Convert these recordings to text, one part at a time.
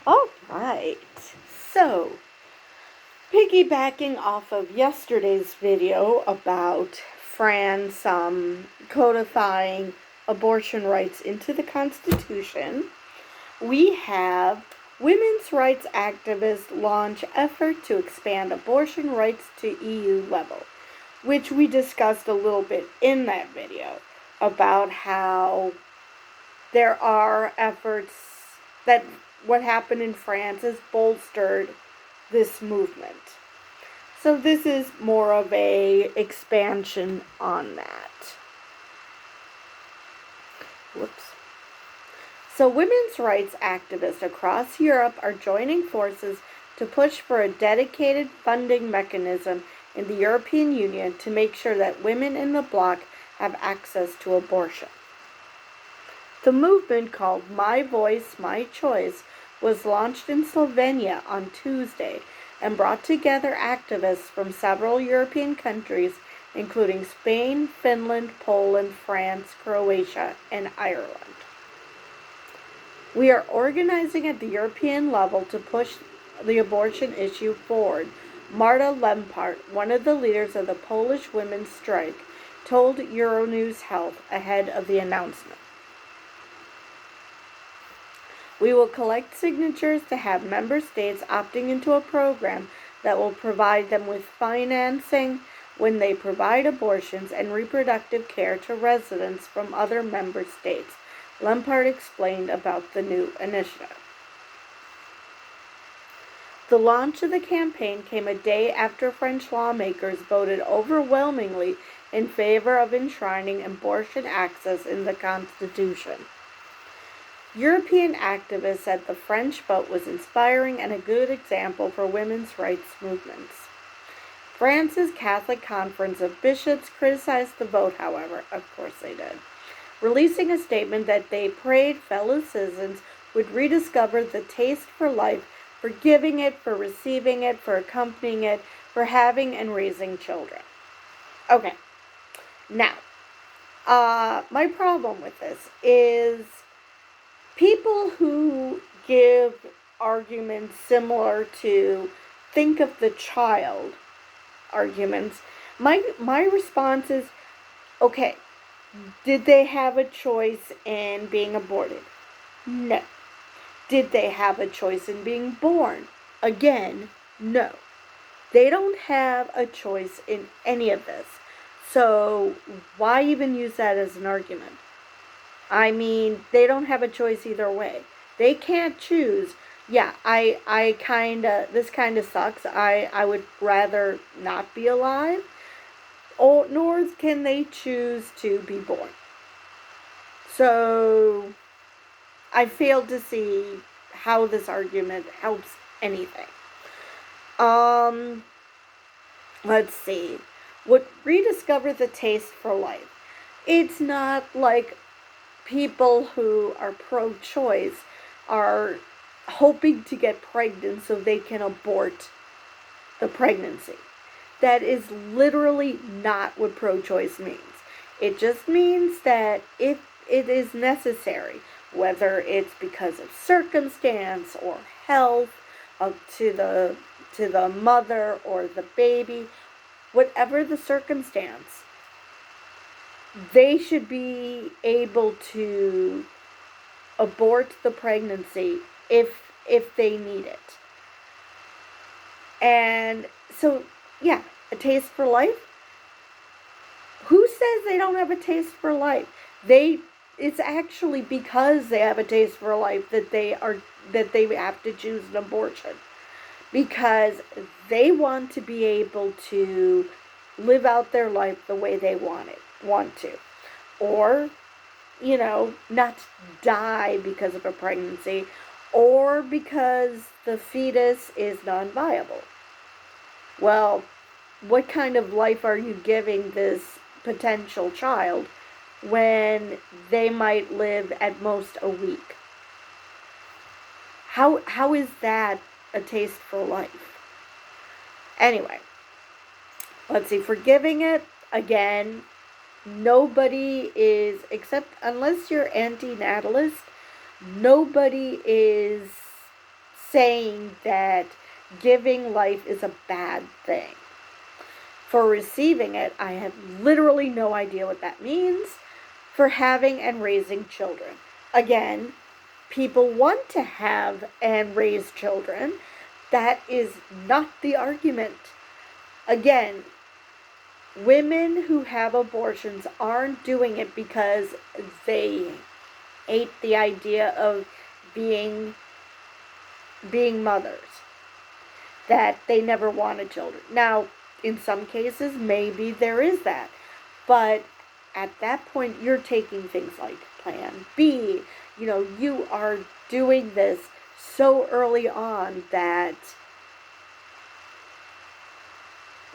All right. So, piggybacking off of yesterday's video about France codifying abortion rights into the Constitution, we have women's rights activists launch effort to expand abortion rights to EU level, which we discussed a little bit in that video about how there are efforts that what happened in France has bolstered this movement. So this is more of a expansion on that. Whoops. So women's rights activists across Europe are joining forces to push for a dedicated funding mechanism in the European Union to make sure that women in the bloc have access to abortion. The movement, called My Voice, My Choice, was launched in Slovenia on Tuesday and brought together activists from several European countries, including Spain, Finland, Poland, France, Croatia, and Ireland. We are organizing at the European level to push the abortion issue forward, Marta Lempart, one of the leaders of the Polish women's strike, told Euronews Health ahead of the announcement. We will collect signatures to have member states opting into a program that will provide them with financing when they provide abortions and reproductive care to residents from other member states, Lempart explained about the new initiative. The launch of the campaign came a day after French lawmakers voted overwhelmingly in favor of enshrining abortion access in the Constitution. European activists said the French vote was inspiring and a good example for women's rights movements. France's Catholic Conference of Bishops criticized the vote, however. Of course they did, releasing a statement that they prayed fellow citizens would rediscover the taste for life, for giving it, for receiving it, for accompanying it, for having and raising children. Okay, now, my problem with this is people who give arguments similar to think of the child arguments, my response is, okay, did they have a choice in being aborted? No. Did they have a choice in being born? Again, no. They don't have a choice in any of this. So why even use that as an argument? I mean, they don't have a choice either way. They can't choose. Yeah, this kind of sucks. I would rather not be alive. Or, nor can they choose to be born. So, I fail to see how this argument helps anything. Let's see. Would rediscover the taste for life. It's not like people who are pro-choice are hoping to get pregnant so they can abort the pregnancy. That is literally not what pro-choice means. It just means that if it is necessary, whether it's because of circumstance or health to the mother or the baby, whatever the circumstance, they should be able to abort the pregnancy if they need it. And so, yeah, a taste for life. Who says they don't have a taste for life? It's actually because they have a taste for life that they have to choose an abortion, because they want to be able to live out their life the way they want to, or not die because of a pregnancy, or because the fetus is non-viable. Well, what kind of life are you giving this potential child when they might live at most a week? How is that a taste for life? Anyway, let's see, forgiving it, again, nobody is, except unless you're anti-natalist, nobody is saying that giving life is a bad thing. For receiving it, I have literally no idea what that means. For having and raising children. Again, people want to have and raise children. That is not the argument. Again, women who have abortions aren't doing it because they hate the idea of being mothers, that they never wanted children. Now, in some cases, maybe there is that. But at that point, you're taking things like Plan B. You are doing this so early on that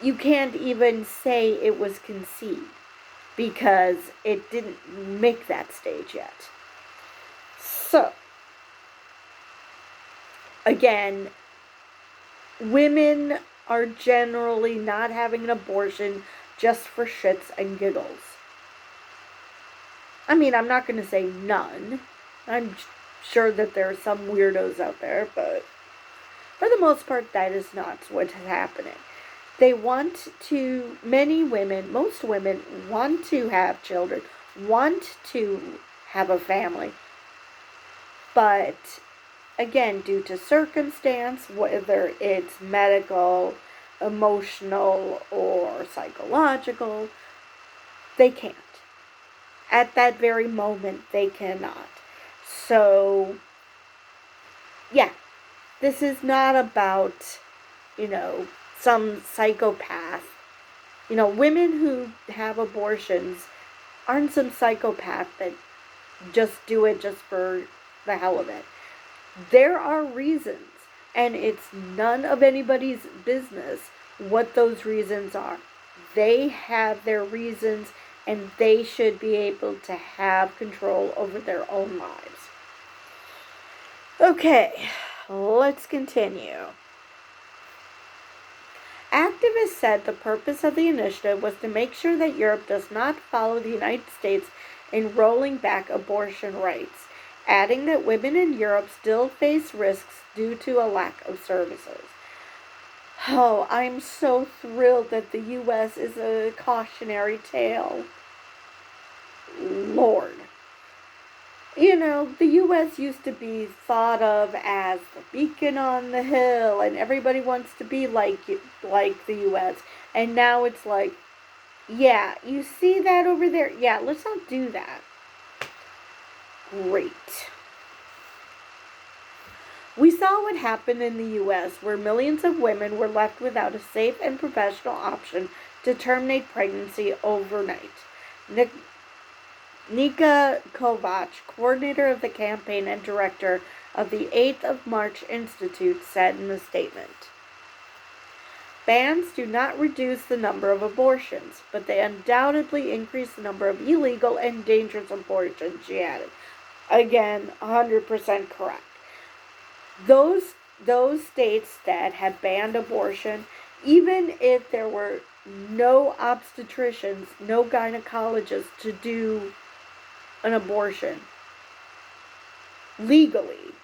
you can't even say it was conceived because it didn't make that stage yet. So, again, women are generally not having an abortion just for shits and giggles. I mean, I'm not going to say none. I'm sure that there are some weirdos out there, but for the most part, that is not what's happening. They want to, most women want to have children, want to have a family. But, again, due to circumstance, whether it's medical, emotional, or psychological, they can't. At that very moment, they cannot. So, yeah, this is not about, some psychopath. Women who have abortions aren't some psychopath that just do it just for the hell of it. There are reasons, and it's none of anybody's business what those reasons are. They have their reasons, and they should be able to have control over their own lives. Okay, let's continue. Activists said the purpose of the initiative was to make sure that Europe does not follow the United States in rolling back abortion rights, adding that women in Europe still face risks due to a lack of services. Oh, I'm so thrilled that the U.S. is a cautionary tale. Lord. The U.S. used to be thought of as the beacon on the hill, and everybody wants to be like the U.S. And now it's like, yeah, you see that over there? Yeah, let's not do that. Great. We saw what happened in the U.S., where millions of women were left without a safe and professional option to terminate pregnancy overnight. Nika Kovac, coordinator of the campaign and director of the 8th of March Institute, said in a statement. Bans do not reduce the number of abortions, but they undoubtedly increase the number of illegal and dangerous abortions, she added. Again, 100% correct. Those states that have banned abortion, even if there were no obstetricians, no gynecologists to do an abortion legally,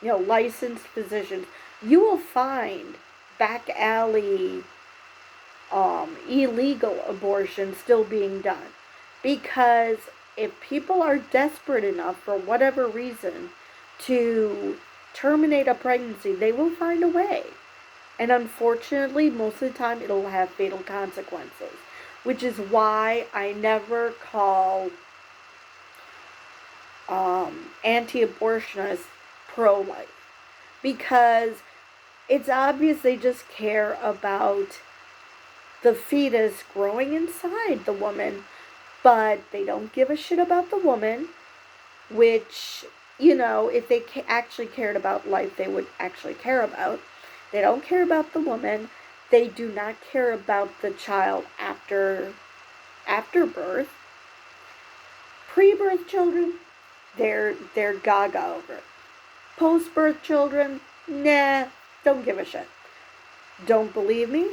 licensed physicians, you will find back alley illegal abortion still being done. Because if people are desperate enough for whatever reason to terminate a pregnancy, they will find a way. And unfortunately, most of the time, it'll have fatal consequences. Which is why I never call anti-abortionists pro-life. Because it's obvious they just care about the fetus growing inside the woman, but they don't give a shit about the woman, which, if they actually cared about life, they would actually care about. They don't care about the woman. They do not care about the child after birth. Pre-birth children, they're gaga over it. Post-birth children, nah, don't give a shit. Don't believe me?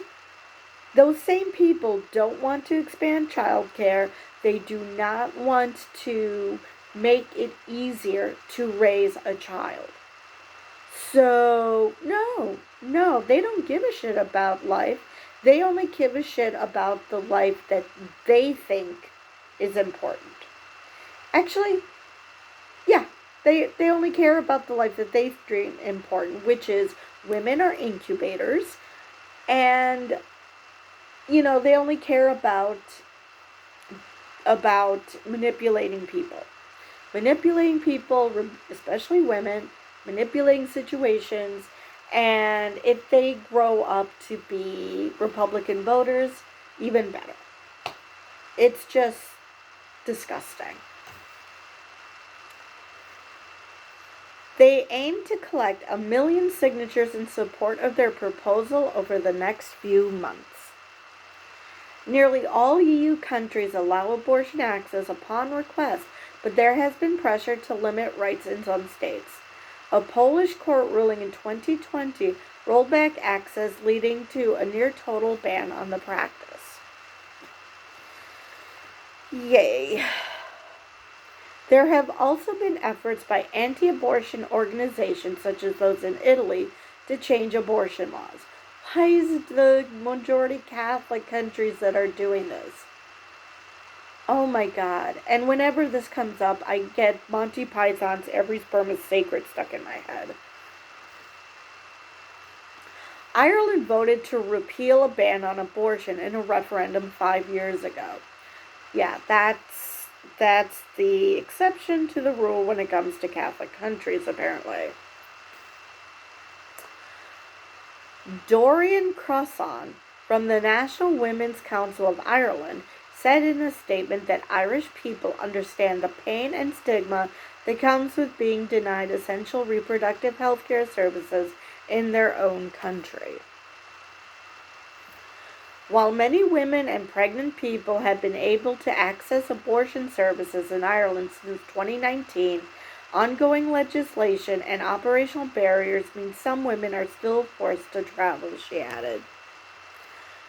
Those same people don't want to expand childcare. They do not want to make it easier to raise a child. So, no, they don't give a shit about life. They only give a shit about the life that they think is important. Actually, yeah, they only care about the life that they think important, which is women are incubators, and they only care about manipulating people, especially women, manipulating situations, and if they grow up to be Republican voters, even better. It's just disgusting. They aim to collect 1 million signatures in support of their proposal over the next few months. Nearly all EU countries allow abortion access upon request, but there has been pressure to limit rights in some states. A Polish court ruling in 2020 rolled back access, leading to a near total ban on the practice. Yay. There have also been efforts by anti-abortion organizations, such as those in Italy, to change abortion laws. Why is it the majority Catholic countries that are doing this? Oh my God. And whenever this comes up, I get Monty Python's Every Sperm is Sacred stuck in my head. Ireland voted to repeal a ban on abortion in a referendum 5 years ago. Yeah, that's the exception to the rule when it comes to Catholic countries, apparently. Dorian Crossan from the National Women's Council of Ireland said in a statement that Irish people understand the pain and stigma that comes with being denied essential reproductive health care services in their own country. While many women and pregnant people have been able to access abortion services in Ireland since 2019, ongoing legislation and operational barriers mean some women are still forced to travel, she added.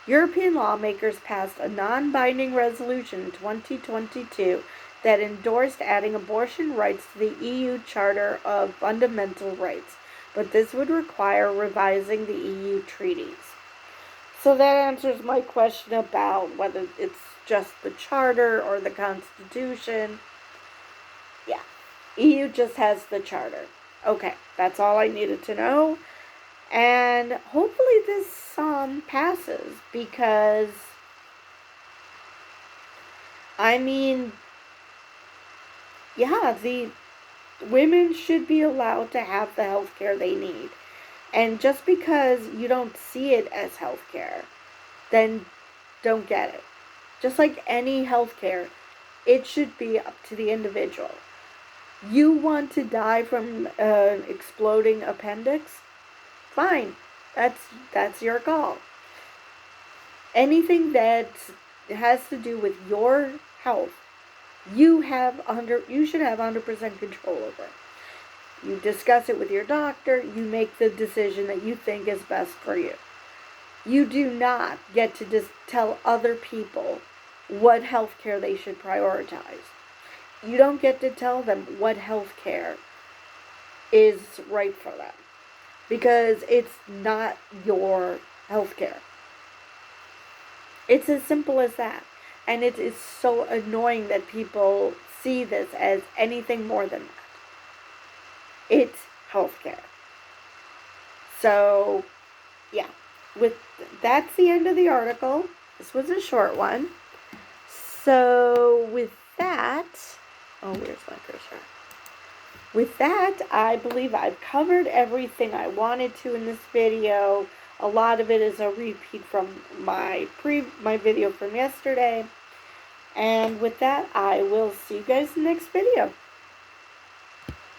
European lawmakers passed a non-binding resolution in 2022 that endorsed adding abortion rights to the EU Charter of Fundamental Rights, but this would require revising the EU treaties. So that answers my question about whether it's just the Charter or the Constitution. Yeah, EU just has the Charter. Okay, that's all I needed to know. And hopefully this passes, because the women should be allowed to have the health care they need. And just because you don't see it as health care, then don't get it. Just like any health care, it should be up to the individual. You want to die from an exploding appendix? Fine. That's your call. Anything that has to do with your health, you should have 100% control over. You discuss it with your doctor, you make the decision that you think is best for you. You do not get to just tell other people what health care they should prioritize. You don't get to tell them what health care is right for them, because it's not your health care. It's as simple as that. And it is so annoying that people see this as anything more than that. It's healthcare. So, yeah. That's the end of the article. This was a short one. So, with that, where's my cursor? With that, I believe I've covered everything I wanted to in this video. A lot of it is a repeat from my video from yesterday. And with that, I will see you guys in the next video.